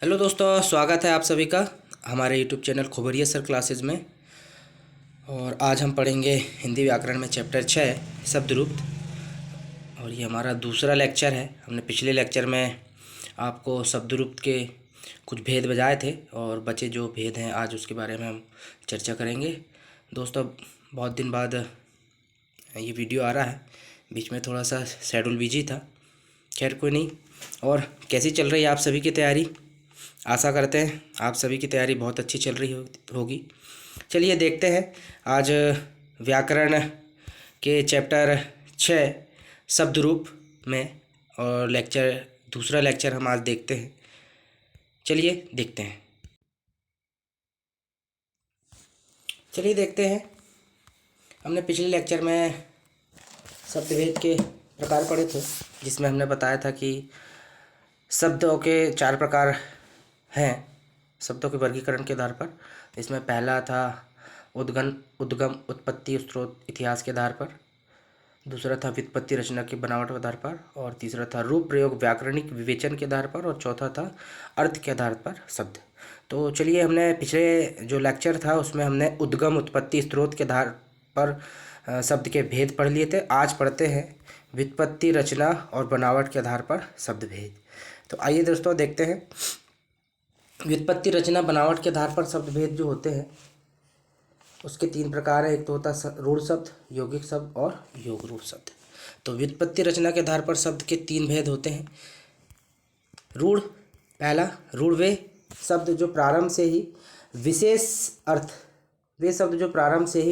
Hello दोस्तों, स्वागत है आप सभी का हमारे यूट्यूब चैनल खुबरिया सर क्लासेस में। और आज हम पढ़ेंगे हिंदी व्याकरण में चैप्टर 6 शब्द रूप। और ये हमारा दूसरा लेक्चर है। हमने पिछले लेक्चर में आपको शब्द रूप के कुछ भेद बताए थे और बचे जो भेद हैं आज उसके बारे में हम चर्चा करेंगे। दोस्तों, बहुत दिन बाद ये वीडियो आ रहा है, बीच में थोड़ा सा शेड्यूल बिजी था। खैर कोई नहीं। और कैसी चल रही है आप सभी की तैयारी? आशा करते हैं आप सभी की तैयारी बहुत अच्छी चल रही होगी। चलिए देखते हैं आज व्याकरण के चैप्टर 6 शब्द रूप में, और दूसरा लेक्चर हम आज देखते हैं। चलिए देखते हैं। चलिए देखते हैं। हमने पिछले लेक्चर में शब्द भेद के प्रकार पढ़े थे, जिसमें हमने बताया था कि शब्दों के 4 प्रकार हैं शब्दों के वर्गीकरण के आधार पर। इसमें पहला था उद्गम उत्पत्ति स्रोत इतिहास के आधार पर, दूसरा था व्युत्पत्ति रचना की बनावट के आधार पर, और तीसरा था रूप प्रयोग व्याकरणिक विवेचन के आधार पर, और चौथा था अर्थ के आधार पर शब्द। तो चलिए, हमने पिछले जो लेक्चर था उसमें हमने उद्गम उत्पत्ति स्रोत के आधार पर शब्द के भेद पढ़ लिए थे। आज पढ़ते हैं व्युत्पत्ति रचना और बनावट के आधार पर शब्द भेद। तो आइए दोस्तों देखते हैं। व्युत्पत्ति रचना बनावट के आधार पर शब्द भेद जो होते हैं उसके 3 प्रकार है। एक तो होता है रूढ़ शब्द, यौगिक शब्द और योग रूप शब्द। तो व्युत्पत्ति रचना के आधार पर शब्द के 3 भेद होते हैं। रूढ़, पहला रूढ़ वे शब्द जो प्रारंभ से ही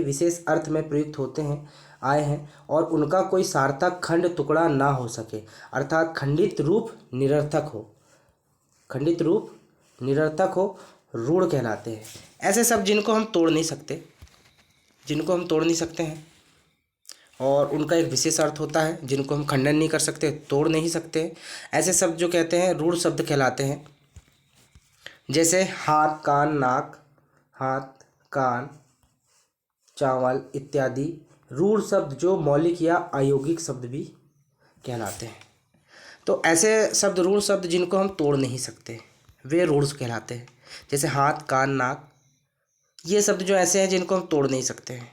विशेष अर्थ में प्रयुक्त होते हैं आए हैं और उनका कोई सार्थक खंड टुकड़ा ना हो सके, अर्थात खंडित रूप निरर्थक हो रूढ़ कहलाते हैं। ऐसे शब्द जिनको हम तोड़ नहीं सकते हैं और उनका एक विशेष अर्थ होता है, जिनको हम खंडन नहीं कर सकते, तोड़ नहीं सकते, ऐसे शब्द जो कहते हैं रूढ़ शब्द कहलाते हैं। जैसे हाथ कान चावल इत्यादि रूढ़ शब्द जो मौलिक या अयौगिक शब्द भी कहलाते हैं। तो ऐसे शब्द रूढ़ शब्द जिनको हम तोड़ नहीं सकते वे रूढ़ कहलाते हैं। जैसे हाथ कान नाक, ये शब्द जो ऐसे हैं जिनको हम तोड़ नहीं सकते हैं,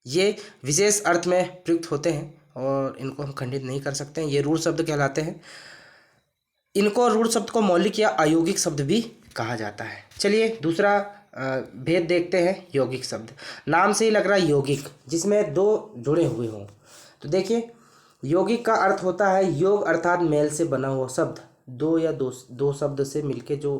ये विशेष अर्थ में प्रयुक्त होते हैं और इनको हम खंडित नहीं कर सकते हैं, ये रूढ़ शब्द कहलाते हैं। इनको रूढ़ शब्द को मौलिक या अयौगिक शब्द भी कहा जाता है। चलिए दूसरा भेद देखते हैं, यौगिक शब्द। नाम से ही लग रहा है यौगिक, जिसमें 2 जुड़े हुए हों। तो देखिए, यौगिक का अर्थ होता है योग अर्थात मेल से बना हुआ शब्द। दो शब्द से मिलके जो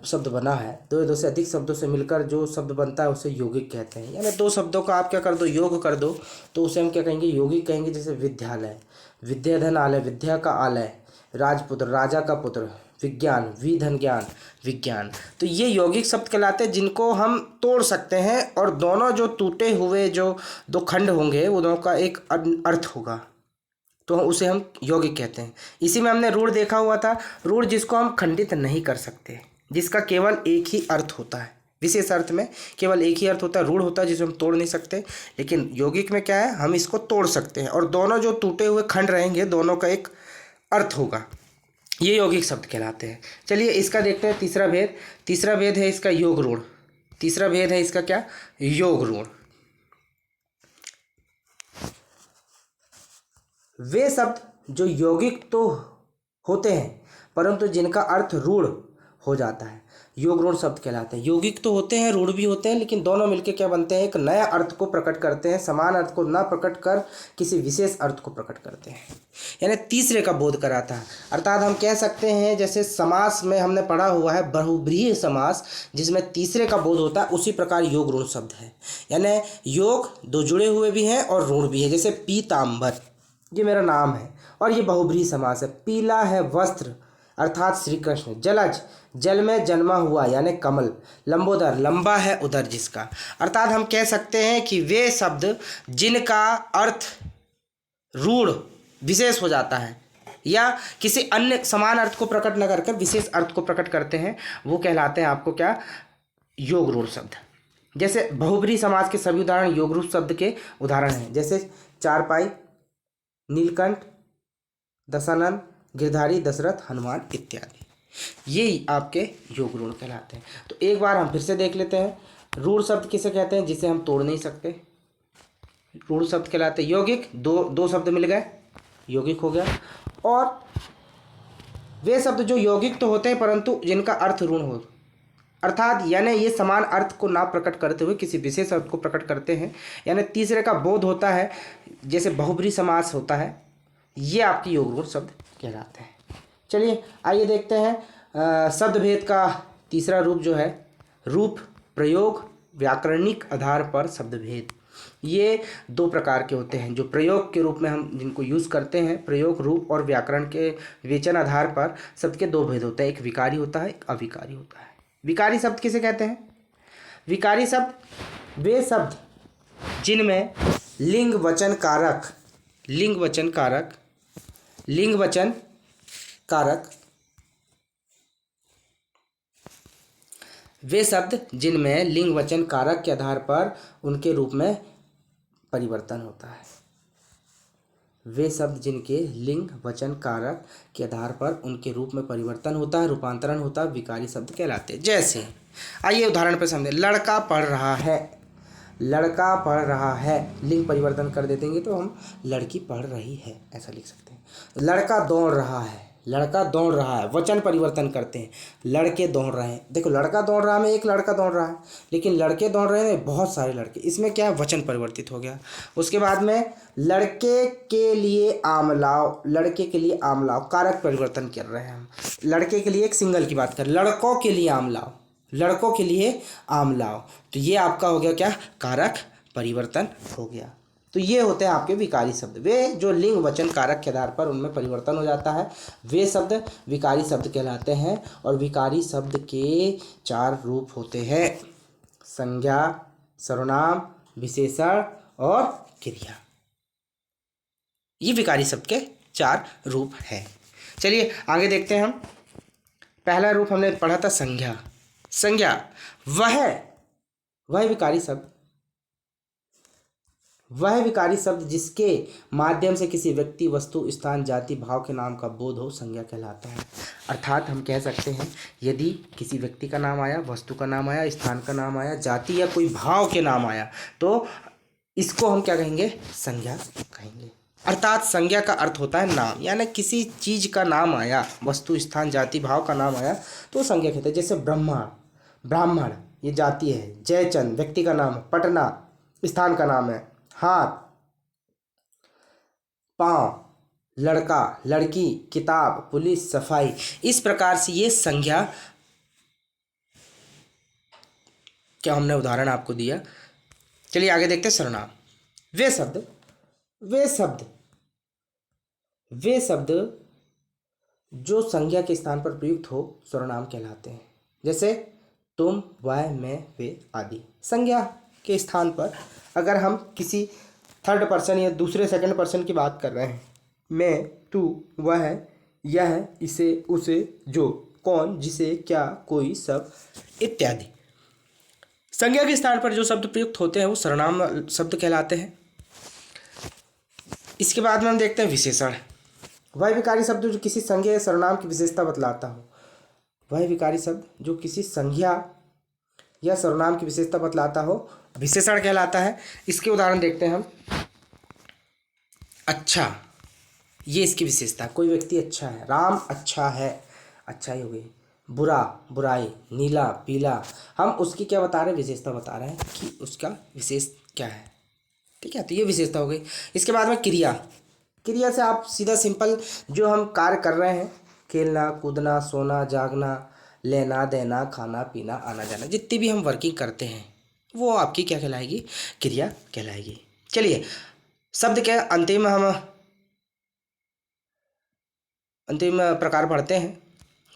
शब्द बना है, 2 से अधिक शब्दों से मिलकर जो शब्द बनता है उसे यौगिक कहते हैं। यानी 2 शब्दों का आप क्या कर दो, योग कर दो, तो उसे हम क्या कहेंगे, यौगिक कहेंगे। जैसे विद्यालय, विद्याधन आलय, विद्या का आलय, राजपुत्र राजा का पुत्र, विज्ञान विधन ज्ञान विज्ञान। तो ये यौगिक शब्द कहलाते हैं जिनको हम तोड़ सकते हैं, और दोनों जो टूटे हुए जो 2 खंड होंगे वो दोनों का एक अर्थ होगा, तो उसे हम यौगिक कहते हैं। इसी में हमने रूढ़ देखा हुआ था। रूढ़ जिसको हम खंडित नहीं कर सकते, जिसका केवल एक ही अर्थ होता है, विशेष अर्थ में केवल एक ही अर्थ होता है, रूढ़ होता है, जिसे हम तोड़ नहीं सकते। लेकिन यौगिक में क्या है, हम इसको तोड़ सकते हैं और दोनों जो टूटे हुए खंड रहेंगे दोनों का एक अर्थ होगा, ये यौगिक शब्द कहलाते हैं। चलिए इसका देखते हैं तीसरा भेद। तीसरा भेद है इसका योग रूढ़। तीसरा भेद है इसका क्या, योग रूढ़। वे शब्द जो यौगिक तो होते हैं परंतु जिनका अर्थ रूढ़ हो जाता है, योग रूढ़ शब्द कहलाते हैं। यौगिक तो होते हैं, रूढ़ भी होते हैं, लेकिन दोनों मिलकर क्या बनते हैं, एक नया अर्थ को प्रकट करते हैं, समान अर्थ को ना प्रकट कर किसी विशेष अर्थ को प्रकट करते हैं, यानी तीसरे का बोध कराता है। अर्थात हम कह सकते हैं, जैसे समास में हमने पढ़ा हुआ है बहुब्रीहि समास, जिसमें तीसरे का बोध होता है, उसी प्रकार योग रूढ़ शब्द है। यानी योग 2 जुड़े हुए भी हैं और रूढ़ भी है। जैसे पीताम्बर, ये मेरा नाम है और ये बहुब्रीहि समास है। पीला है वस्त्र अर्थात श्री कृष्ण, जलज जल में जन्मा हुआ यानी कमल, लंबोदर लंबा है उदर जिसका। अर्थात हम कह सकते हैं कि वे शब्द जिनका अर्थ रूढ़ विशेष हो जाता है या किसी अन्य समान अर्थ को प्रकट न कर विशेष अर्थ को प्रकट करते हैं, वो कहलाते हैं आपको क्या, योग रूढ़ शब्द। जैसे बहुब्रीहि समास के सभी उदाहरण योग रूढ़ शब्द के उदाहरण हैं। जैसे चारपाई, नीलकंठ, दशानन, गिरधारी, दशरथ, हनुमान इत्यादि। ये आपके योग ऋण कहलाते हैं। तो एक बार हम फिर से देख लेते हैं, रूढ़ शब्द किसे कहते हैं जिसे हम तोड़ नहीं सकते, रूढ़ शब्द कहलाते हैं। यौगिक, दो शब्द मिल गए, यौगिक हो गया। और वे शब्द जो यौगिक तो होते हैं परंतु जिनका अर्थ ऋण हो, अर्थात यानी ये समान अर्थ को ना प्रकट करते हुए किसी विशेष अर्थ को प्रकट करते हैं, यानी तीसरे का बोध होता है, जैसे बहुब्री समास होता है, ये आपके योग ऋण शब्द कहलाते हैं। चलिए आइए देखते हैं शब्द भेद का तीसरा रूप जो है, रूप प्रयोग व्याकरणिक आधार पर शब्द भेद। ये दो प्रकार के होते हैं जो प्रयोग के रूप में हम जिनको यूज़ करते हैं, प्रयोग रूप और व्याकरण के विवेचन आधार पर शब्द के दो भेद होते हैं, एक विकारी होता है, एक अविकारी होता है। विकारी शब्द किसे कहते हैं? विकारी शब्द वे शब्द जिनमें लिंग वचन कारक, लिंग वचन कारक, लिंग वचन कारक, वे शब्द जिनमें लिंग वचन कारक के आधार पर उनके रूप में परिवर्तन होता है। वे शब्द जिनके लिंग वचन कारक के आधार पर उनके रूप में परिवर्तन होता है, रूपांतरण होता है, विकारी शब्द कहलाते हैं। जैसे आइए उदाहरण पर समझें, लड़का पढ़ रहा है, लड़का पढ़ रहा है, लिंग परिवर्तन कर देंगे तो हम लड़की पढ़ रही है ऐसा लिख सकते हैं। लड़का दौड़ रहा है, लड़का दौड़ रहा है, वचन परिवर्तन करते हैं, लड़के दौड़ रहे हैं। देखो लड़का दौड़ रहा है में एक लड़का दौड़ रहा है, लेकिन लड़के दौड़ रहे हैं बहुत सारे लड़के, इसमें क्या है, वचन परिवर्तित हो गया। उसके बाद में लड़के के लिए आम लाओ, लड़के के लिए आम लाओ, कारक परिवर्तन कर रहे हैं हम। लड़के के लिए एक सिंगल की बात कर, लड़कों के लिए आम लाओ, लड़कों के लिए आम लाओ, तो ये आपका हो गया क्या, कारक परिवर्तन हो गया। तो ये होते हैं आपके विकारी शब्द, वे जो लिंग वचन कारक के आधार पर उनमें परिवर्तन हो जाता है, वे शब्द विकारी शब्द कहलाते हैं। और विकारी शब्द के चार रूप होते हैं, संज्ञा, सर्वनाम, विशेषण और क्रिया। ये विकारी शब्द के चार रूप हैं। चलिए आगे देखते हैं हम। पहला रूप हमने पढ़ा था संज्ञा। संज्ञा वह विकारी शब्द, वह विकारी शब्द जिसके माध्यम से किसी व्यक्ति, वस्तु, स्थान, जाति, भाव के नाम का बोध हो, संज्ञा कहलाता है। अर्थात हम कह सकते हैं यदि किसी व्यक्ति का नाम आया, वस्तु का नाम आया, स्थान का नाम आया, जाति या कोई भाव के नाम आया, तो इसको हम क्या कहेंगे, संज्ञा कहेंगे। अर्थात संज्ञा का अर्थ होता है नाम, यानी किसी चीज का नाम आया, वस्तु, स्थान, जाति, भाव का नाम आया तो संज्ञा कहते हैं। जैसे ब्रह्मा, ब्राह्मण ये जाति है, जयचंद व्यक्ति का नाम है, पटना स्थान का नाम है, हाथ, पाँव, लड़का, लड़की, किताब, पुलिस, सफाई, इस प्रकार से ये संज्ञा क्या हमने उदाहरण आपको दिया। चलिए आगे देखते हैं सर्वनाम। वे शब्द, वे शब्द, वे शब्द जो संज्ञा के स्थान पर प्रयुक्त हो सर्वनाम कहलाते हैं। जैसे तुम, वह, मैं, वे आदि। संज्ञा के स्थान पर अगर हम किसी थर्ड पर्सन या दूसरे सेकंड पर्सन की बात कर रहे हैं, मैं, तू, वह, यह, इसे, उसे, जो, कौन, जिसे, क्या, कोई, सब इत्यादि, संज्ञा के स्थान पर जो शब्द प्रयुक्त होते हैं वो सर्वनाम शब्द कहलाते हैं। इसके बाद में हम देखते हैं विशेषण। वह विकारी शब्द जो किसी संज्ञा या सर्वनाम की विशेषता बतलाता हो, वह विकारी शब्द जो किसी संज्ञा या सर्वनाम की विशेषता बतलाता हो विशेषण कहलाता है। इसके उदाहरण देखते हैं हम। अच्छा, ये इसकी विशेषता, कोई व्यक्ति अच्छा है, राम अच्छा है, अच्छाई हो गई। बुरा, बुराई, नीला, पीला, हम उसकी क्या बता रहे हैं, विशेषता बता रहे हैं कि उसका विशेष क्या है, ठीक है, तो ये विशेषता हो गई। इसके बाद में क्रिया। क्रिया से आप सीधा सिंपल जो हम कार्य कर रहे हैं, खेलना, कूदना, सोना, जागना, लेना देना, खाना पीना, आना जाना, जितनी भी हम वर्किंग करते हैं वो आपकी क्या कहलाएगी, क्रिया कहलाएगी। चलिए शब्द के अंतिम हम अंतिम प्रकार पढ़ते हैं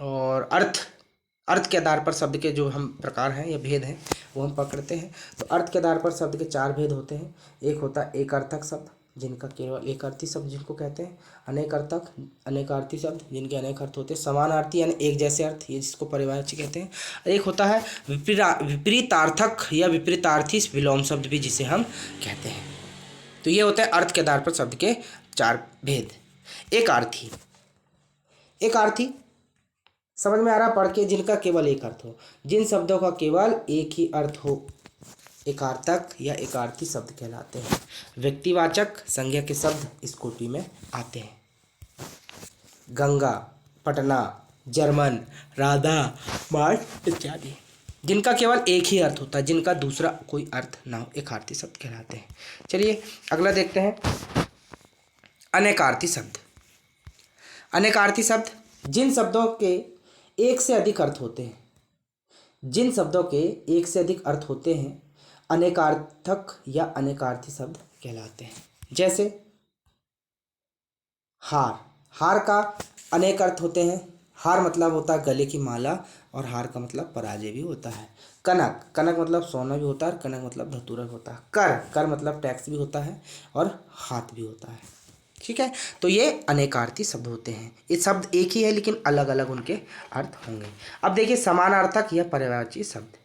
और अर्थ के आधार पर शब्द के जो हम प्रकार हैं या भेद हैं वो हम पकड़ते हैं। तो अर्थ के आधार पर शब्द के चार भेद होते हैं। एक होता है एक अर्थक शब्द जिनका केवल एक अर्थी शब्द जिनको कहते हैं, अनेक अर्थक अनेकार्थी शब्द जिनके अनेक अर्थ होते हैं, समानार्थी यानी एक जैसे अर्थ, ये जिसको परिवारवाची कहते हैं। एक होता है विपरीतार्थक या विपरीतार्थी विलोम शब्द भी जिसे हम कहते हैं। तो ये होता है अर्थ के आधार पर शब्द के चार भेद। एक आर्थी, एक आर्थी समझ में आ रहा पढ़ के? जिनका केवल एक अर्थ हो, जिन शब्दों का केवल एक ही अर्थ हो, एकार्थक या एकार्थी शब्द कहलाते हैं। व्यक्तिवाचक संज्ञा के शब्द इस कोटि में आते हैं। गंगा, पटना, जर्मन, राधा, मार्च इत्यादि। जिनका केवल एक ही अर्थ होता है, जिनका दूसरा कोई अर्थ ना हो, एकार्थी शब्द कहलाते हैं। चलिए अगला देखते हैं, अनेकार्थी शब्द। अनेकार्थी शब्द जिन शब्दों के एक से अधिक अर्थ होते हैं, जिन शब्दों के एक से अधिक अर्थ होते हैं अनेकार्थक या अनेकार्थी शब्द कहलाते हैं। जैसे हार, हार का अनेक अर्थ होते हैं। हार मतलब होता है गले की माला, और हार का मतलब पराजय भी होता है। कनक, कनक मतलब सोना भी होता है, और कनक मतलब धतूरा भी होता है। कर, कर मतलब टैक्स भी होता है, और हाथ भी होता है। ठीक है, तो ये अनेकार्थी शब्द होते हैं। ये शब्द एक ही है लेकिन अलग अलग उनके अर्थ होंगे। अब देखिए समानार्थक या पर्यायवाची शब्द।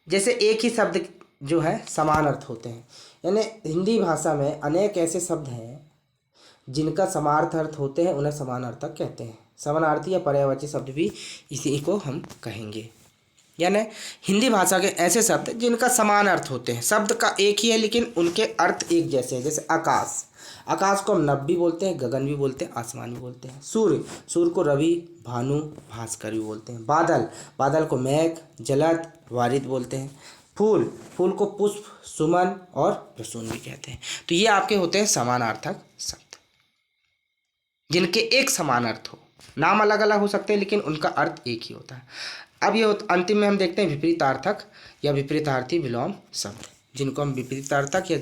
जैसे एक ही शब्द जो है समान अर्थ होते हैं, यानी हिंदी भाषा में अनेक ऐसे शब्द हैं जिनका समार्थ अर्थ होते हैं, उन्हें समानार्थक कहते हैं। समानार्थी या पर्यायवाची शब्द भी इसी को हम कहेंगे। यानी हिंदी भाषा के ऐसे शब्द जिनका समान अर्थ होते हैं, शब्द का एक ही है लेकिन उनके अर्थ एक जैसे हैं। जैसे आकाश, आकाश को हम नभ भी बोलते हैं, गगन भी बोलते हैं, आसमान भी बोलते हैं। सूर्य, सूर्य को रवि, भानु, भास्कर भी बोलते हैं। बादल, बादल को मेघ, जलद, वारिद बोलते हैं। फूल, फूल को पुष्प, सुमन और प्रसून भी कहते हैं। तो ये आपके होते हैं समानार्थक शब्द, जिनके एक समान अर्थ हो। नाम अलग अलग हो सकते हैं लेकिन उनका अर्थ एक ही होता है। अब ये अंतिम में हम देखते हैं विपरीतार्थक या विपरीतार्थी विलोम शब्द, जिनको हम विपरीतार्थक या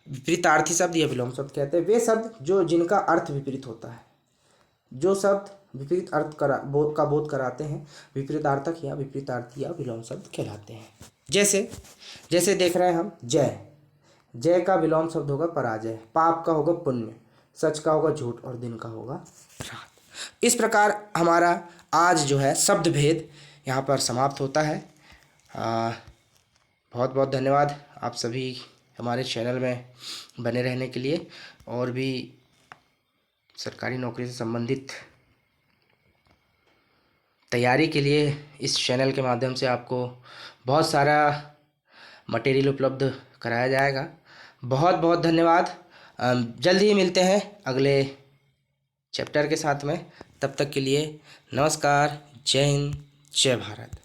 विपरीतार्थी शब्द या विलोम शब्द कहते हैं। वे शब्द जो जिनका अर्थ विपरीत होता है, जो शब्द विपरीत अर्थ का बोध कराते हैं, विपरीतार्थक या विपरीतार्थी या विलोम शब्द कहलाते हैं। जैसे जैसे देख रहे हैं हम जय, जय का विलोम शब्द होगा पराजय, पाप का होगा पुण्य, सच का होगा झूठ, और दिन का होगा रात। इस प्रकार हमारा आज जो है शब्द भेद यहाँ पर समाप्त होता है। बहुत बहुत धन्यवाद आप सभी हमारे चैनल में बने रहने के लिए, और भी सरकारी नौकरी से संबंधित तैयारी के लिए इस चैनल के माध्यम से आपको बहुत सारा मटेरियल उपलब्ध कराया जाएगा। बहुत बहुत धन्यवाद। जल्द ही मिलते हैं अगले चैप्टर के साथ में। तब तक के लिए नमस्कार, जय हिंद, जय भारत।